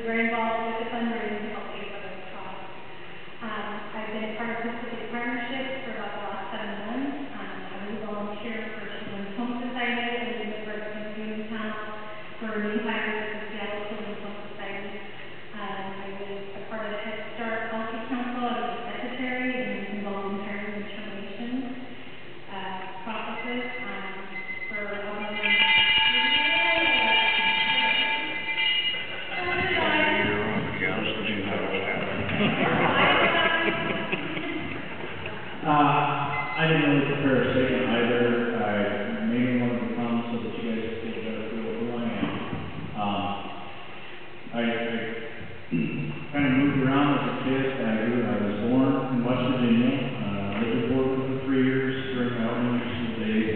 very involved with the fundraising to help pay for those costs. I've been part of the Civic Partnership for about the last 7 months. I was a volunteer for Children's Home Society and we live right in Town for new hires at the Seattle Children's Home Society. I was a part of the Head Start Policy Council. I was the secretary and was involved in hiring and termination processes for I didn't really prepare a statement either. I mainly wanted to come so that you guys could get a better feel of who I am. I kind of moved around as a kid. I was born in West Virginia. Lived in Portland for 3 years during my elementary school days.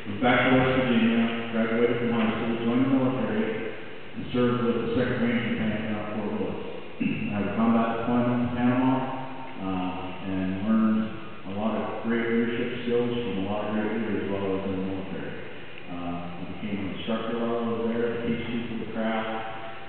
Went back to West Virginia, graduated from high school, joined the military, and served with the 2nd Ranger Command out of Fort Bliss. I had a combat deployment in Panama and learned a lot of great leadership skills from a lot of great leaders while I was in the military. I became an instructor while I was there to teach people the craft,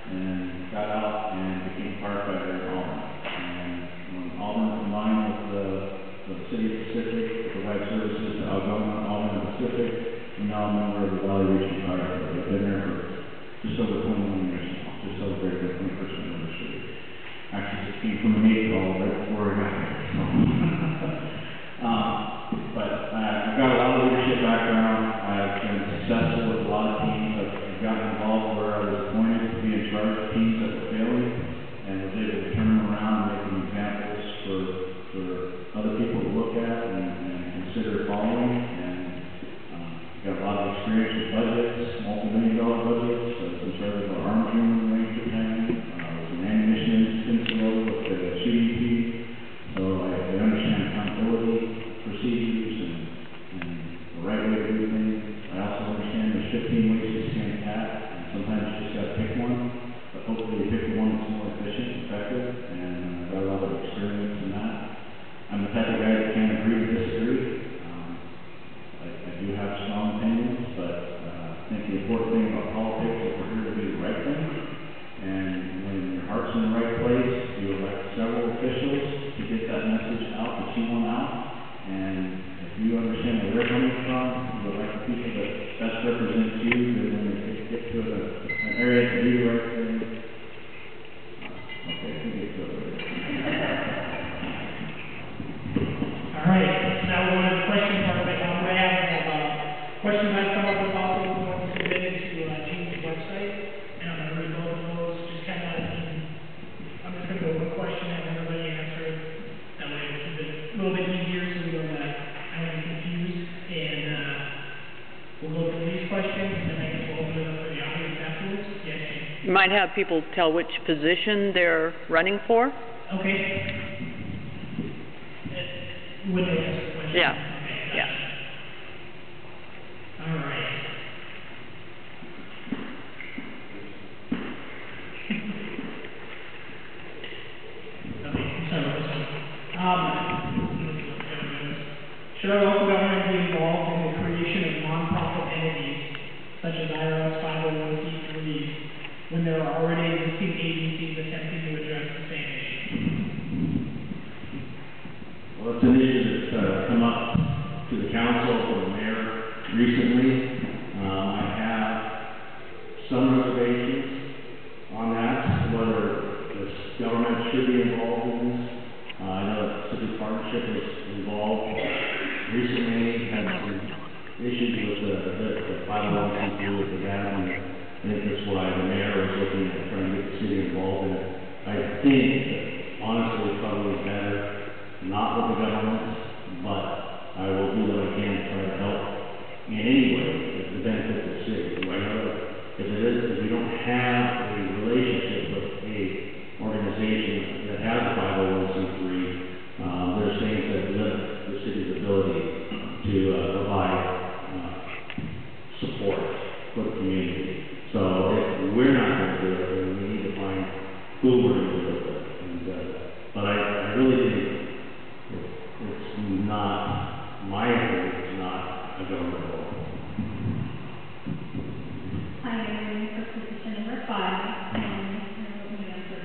and got out and became a firefighter in Auburn. And when Auburn combined with the City of Pacific to provide services to Algoma, Auburn, and Pacific, and now I'm a member of the Valley Region Fire Authority. I've been there for just over 21 years now, just celebrated my 21st anniversary. Actually, just came from an 8 call right before I got there. So. But I've got a lot of leadership background. I've been successful with a lot of teams. I've gotten involved where I was appointed to be in charge of teams that were failing and was able to turn them around and make them examples for other people to look at and consider following. And I've got a lot of experience with budgets, multi-million-dollar budgets. I was in charge of our arms room in Ranger Command. I was an ammunition incident with the shooting team. So I understand accountability procedures and the right way to do things. I also understand there's 15 ways to skin a cat, and sometimes you just got to pick one, but hopefully you pick the one that's more efficient and effective, and I've got a lot of experience in that. I'm the type of guy that can't agree to disagree. I do have strong opinions, but I think the important thing about politics is we're here to do the right thing, and when your heart's in the right place, you elect several officials to get that message out that you want out. And if you understand where they're coming from, you elect the people that best represent you, then when they get to an area to do the right thing. Okay, we get to it. All right, now we're on to the question part of it. I'm going to have questions I've come up with also going to submit to Gene's website, and I'm going to read both of those. Just kind of, I'm just going to go one question and everybody answer it. That way it'll keep it a little bit easier so we don't get confused. And we'll go through these questions and then I guess we'll open it up for the audience afterwards. Yes, Jane? You might have people tell which position they're running for. Okay. When they ask the question? Yeah. Okay, yeah. All right. Okay, sorry about this one. Should our local government be involved in the creation of nonprofit entities, such as IRS 501c3s, when there are already existing agencies attempting to address the same issue? Well, it's an issue that's come up to the council or the mayor recently. I have some reservations on that, whether the government should be involved in this. I know that Civic Partnership is involved recently, had some issues with the 501c3 with the data, and I think that's why the mayor is looking at trying to get the city involved in it. I think that honestly it's probably better not with the government, but I will do what I can to try to help in any way to benefit the city. I know that if we don't have a relationship with a organization that has a 501c3, there's things that limit the city's ability to provide support for the community. So if we're not going to do it, then we need to find who we're going to do it with. But I really think it's not, my opinion, it's not a government role. Hi, I'm for position number 5, and we answer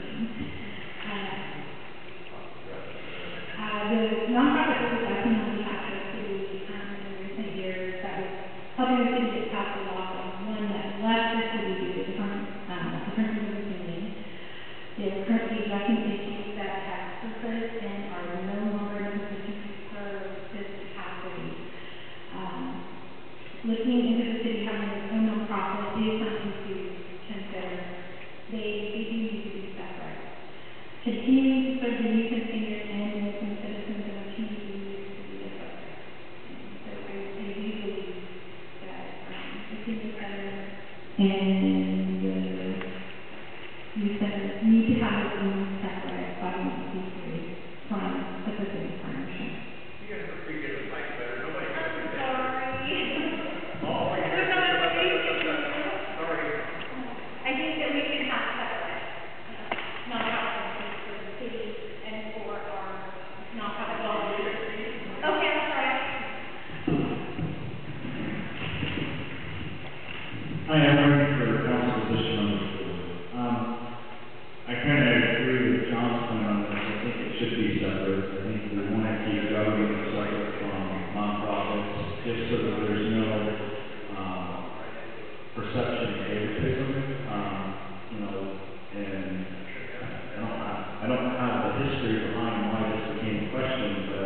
I don't have the history behind why this became a question, but,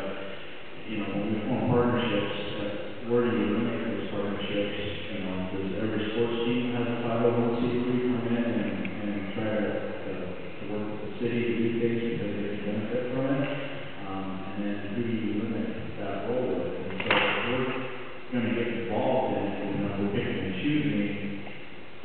you know, when we form partnerships, where do you eliminate those partnerships? You know, does every sports team have a 501c3 come in and try to work with the city to do things because they can benefit from it? And then who do you limit that role with? And so if we're going to get involved in it, you know, we're picking and choosing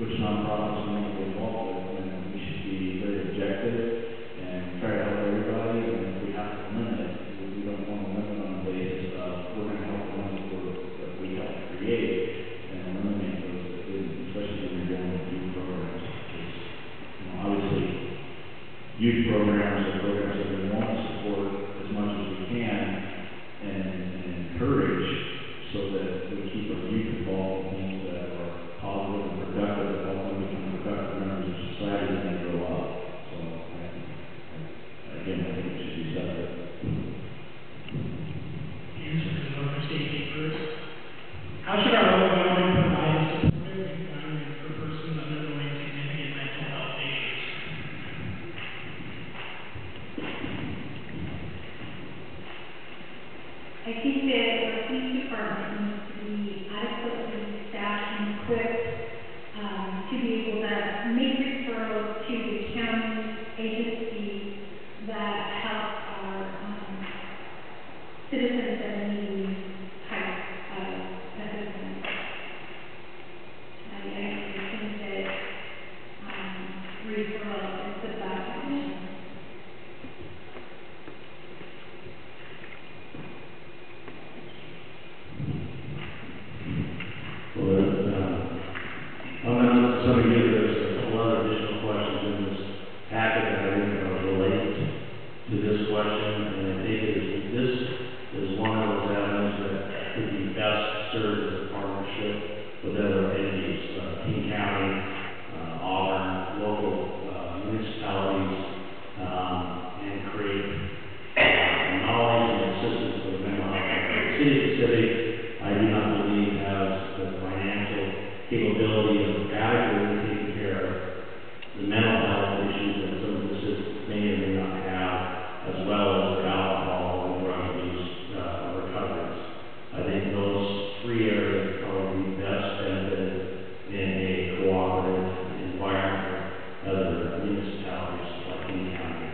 which nonprofits we want to get involved with, and we should be very objective and try to help everybody. And if we have to limit, we don't want to limit on the basis of we're going to help the ones that we help create and eliminate those that didn't, especially when you're dealing with youth programs. Because, you know, obviously, youth programs are programs that we want to support as much as we can and encourage so that we keep our youth involved in things that are positive and productive that help them become productive members of society when they grow up. So, again, I think it should be separate. Here's the Northern Safety first. How should our local government provide a supportive environment for persons undergoing significant mental health issues? I think that our police department needs to be adequately staffed and equipped to be able to make referrals to the county agencies that help our citizens that need these types of assistance. I think that referral is the best option. Well, I'm going to some of you, there's a couple other additional questions in this packet that I think relate to this question, and I think this is one of those avenues that could be best served as a partnership with other entities, King County, Auburn, local municipalities, and create knowledge and assistance for the mental health. The City Pacific, I do not believe has the financial capability of adequately taking care of the mental health issues that some of the citizens may or may not have, as well as the alcohol and drug abuse recoveries. I think those three areas probably best benefited in a cooperative environment with other municipalities like King County.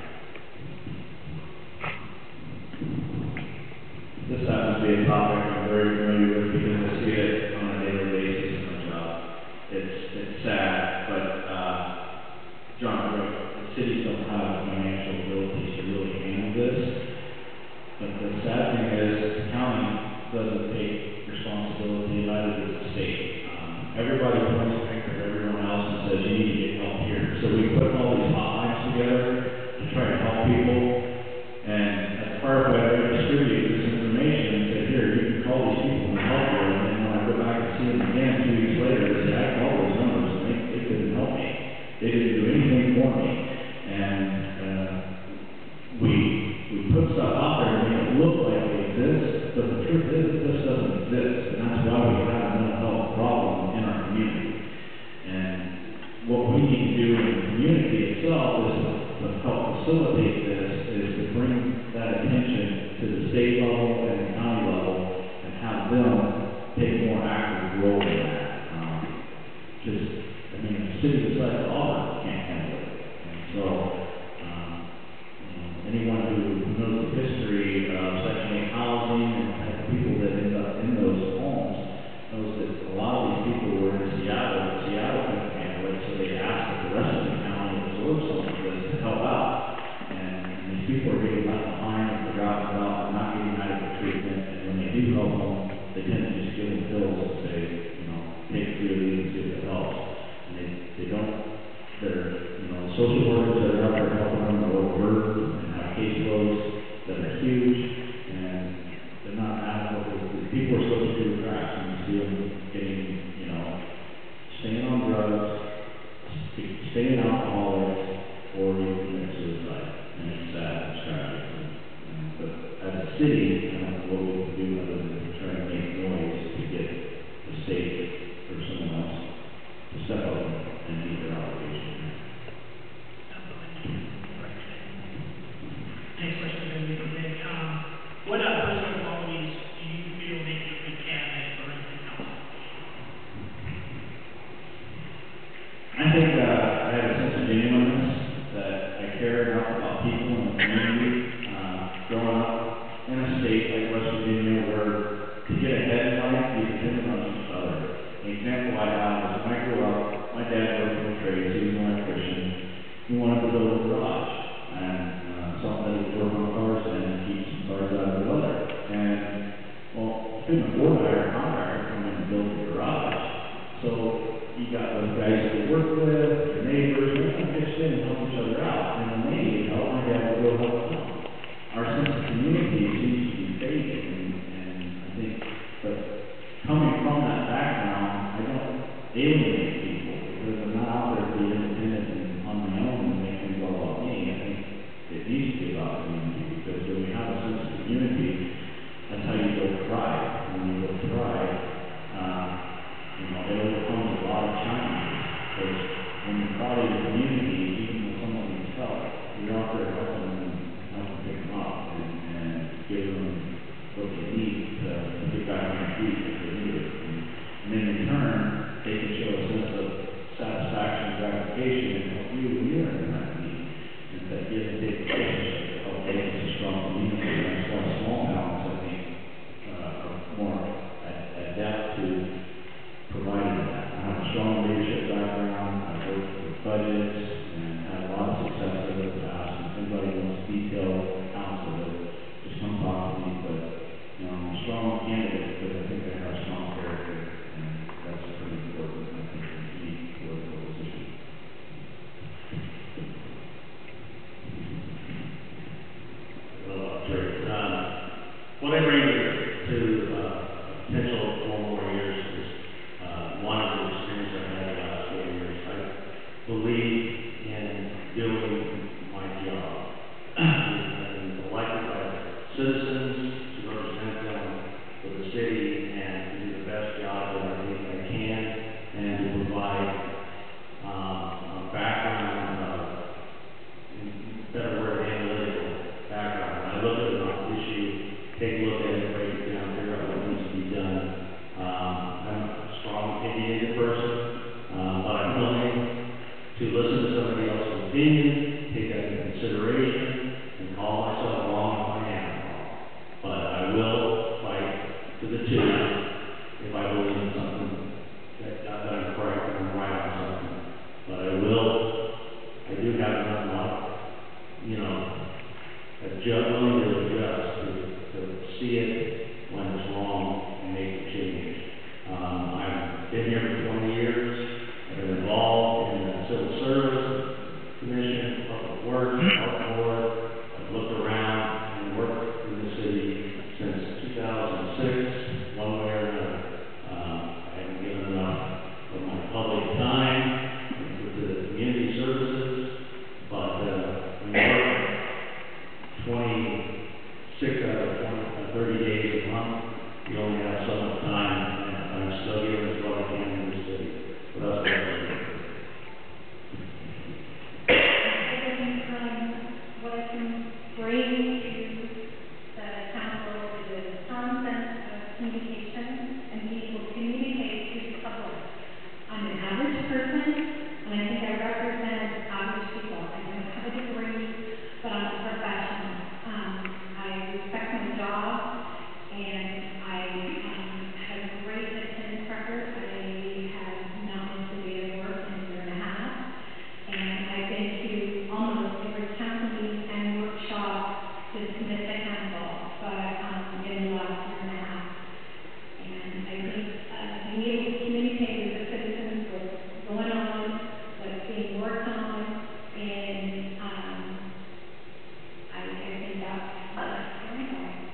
This happens to be a topic I'm very familiar with because I see it on a daily basis in my job. It's sad, but John, the cities don't have the financial abilities to really handle this. But the sad thing is the county doesn't take responsibility, and neither does the state. Everybody points a finger at everyone else and says you need to get help here. So we put all these hotlines together to try to help people. And as a firefighter, I distribute this information and say, here, you can call these people and help you. And then when I go back and see them again 2 weeks later, they say, I called those numbers and they couldn't help me. They didn't do anything for me. And we put stuff out there to make it look like it exists, but the truth is it just doesn't exist. And that's why we have a mental health problem in our community. And what we need to do in the community itself is to help facilitate this, is to bring that attention to the state level and the county level and have them take a more active role in that. Because, I mean, the city besides Auburn can't handle it. And so, anyone who knows the history of Section 8 housing and the people that end up in those homes knows that a lot of these people were in Seattle, and Seattle couldn't handle it, so they asked that the rest of the county absorb some of this to help out. And these people are getting left behind and forgotten about and not getting adequate treatment, and when they do help them, they tend to just give them pills and say, you know, take 3 of these and see if it helps. And they don't, they're, you know, social workers that are out there helping them are overburdened and have caseloads that are huge, and they're not adequate. People are slipping through the cracks, and you see them getting, you know, staying on drugs, staying alcoholics, or even commit suicide. And it's sad, it's tragic. But as a city, I don't know what we can do other than try to make noise to get the state or someone else to step up and meet their obligation. opinion, take that into consideration, and call myself wrong if I am wrong. But I will fight to the tooth if I believe in something that I'm correct and I'm right on something. But I do have enough love, you know, willing to adjust, to see it when it's wrong and make the change. I've been here for 20 years. I've been involved in the Civil Service Commission, Public Works, Park Board. I've looked around and worked in the city since 2006, one way or another. I haven't given enough of my public time to the community services, but when you work 26 out of 30 days a month, you only have so much time, and I'm still giving as what I can in the city. What else do I do? What I can bring to the council is a strong sense of communication and being able to communicate to the public. I'm an average person, and I think I represent average people. I don't have a degree, but I'm a professional. I respect my job, and I have a great attendance record. I have not missed a day of work in a year and a half, and I've been to almost every council meeting and workshop to submit to council, but in the last year and a half. And I think being able to communicate with the citizens what's going on, what's being worked on, and I think that's very important.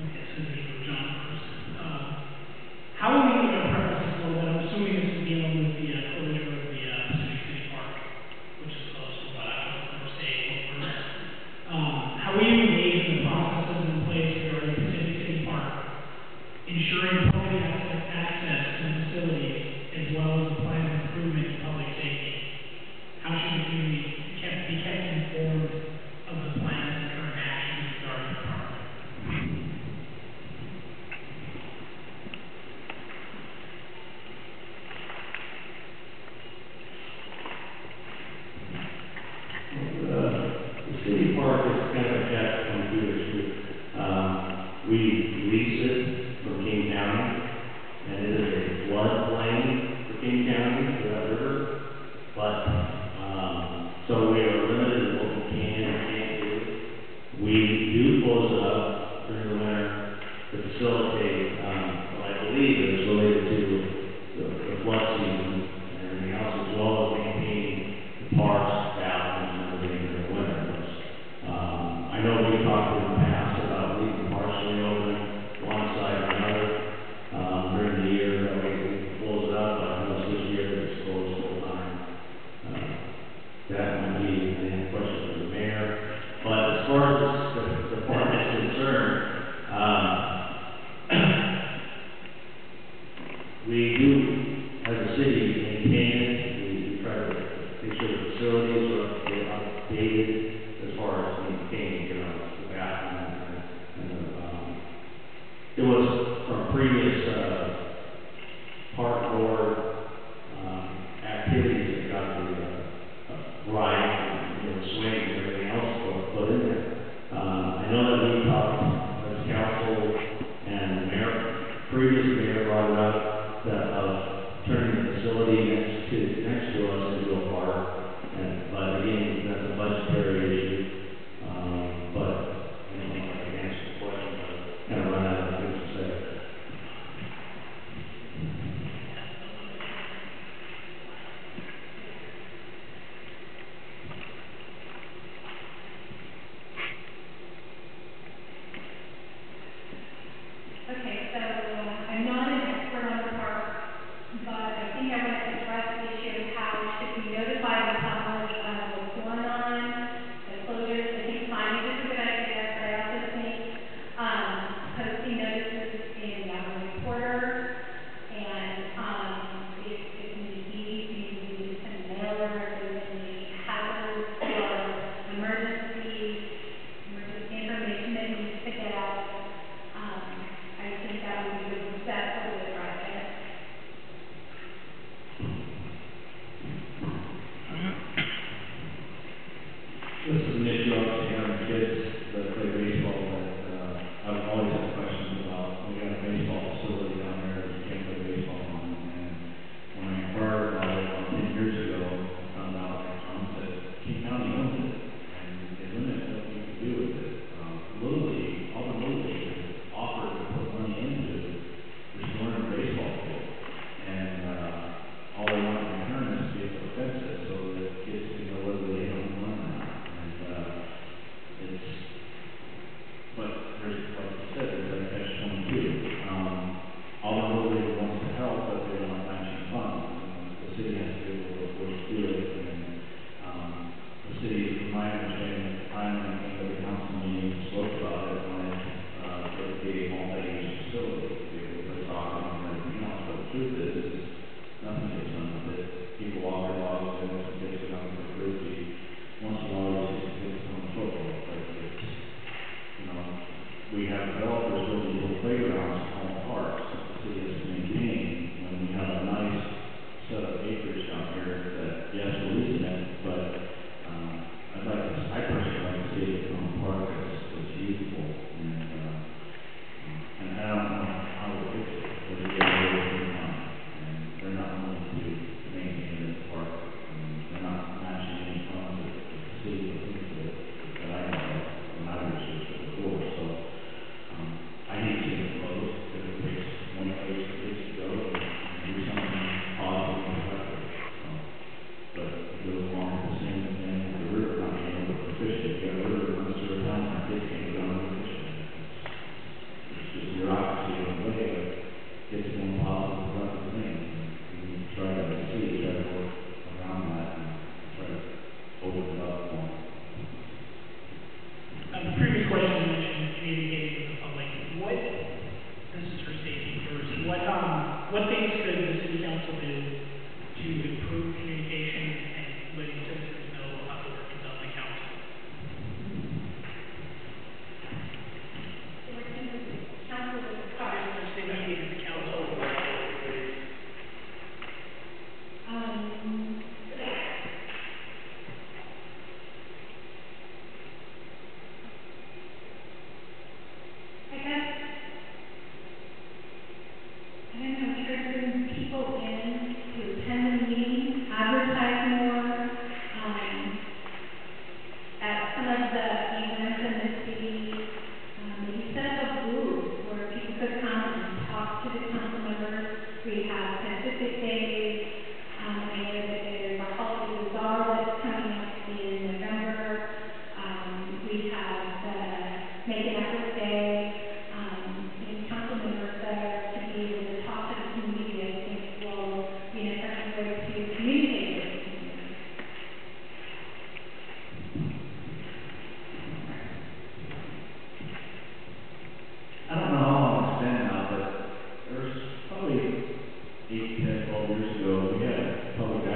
Okay, so this is for John first. How are we going to preface this a little bit? I'm assuming this is dealing with the closure of the Pacific City Park, which is closed for about October 1st to April 1st. How will you engage in the processes in place regarding Pacific City Park, ensuring public access to the facilities, as well as the plan of improvement to public safety? How should the community be kept informed of the plans and current actions regarding the park? The city park is kind of a catch-22 issue. We lease it from King County, and it is a floodplain for King County, for that river. But, so we are limited in what we can and can't do. We do close it up during the winter to facilitate, what I believe is related to the flood season and everything else, as well as maintaining the parks, bathrooms, and everything in the winter. I know we talked in the past about leaving partially open one side or another during the year, that way we can close it up, but I know this year it's closed full time. That might be a question for the mayor. But as far as the park is concerned, we do, as a city, maintain it. We try to make sure the facilities are updated as far as maintaining, you know, the bathroom and it was from previous park board activities that got the ride and, you know, swing and everything else put in there. I know that we talked as council and the mayor, previous mayor brought it up that turning the facility next to us into a park, but again, that's a budgetary issue. But I don't know if I can answer the question, but kind of run out of things to say. Okay, so I'm not an expert on the park, but I think I want to address the issue of how it should be notified 12 years ago, we had public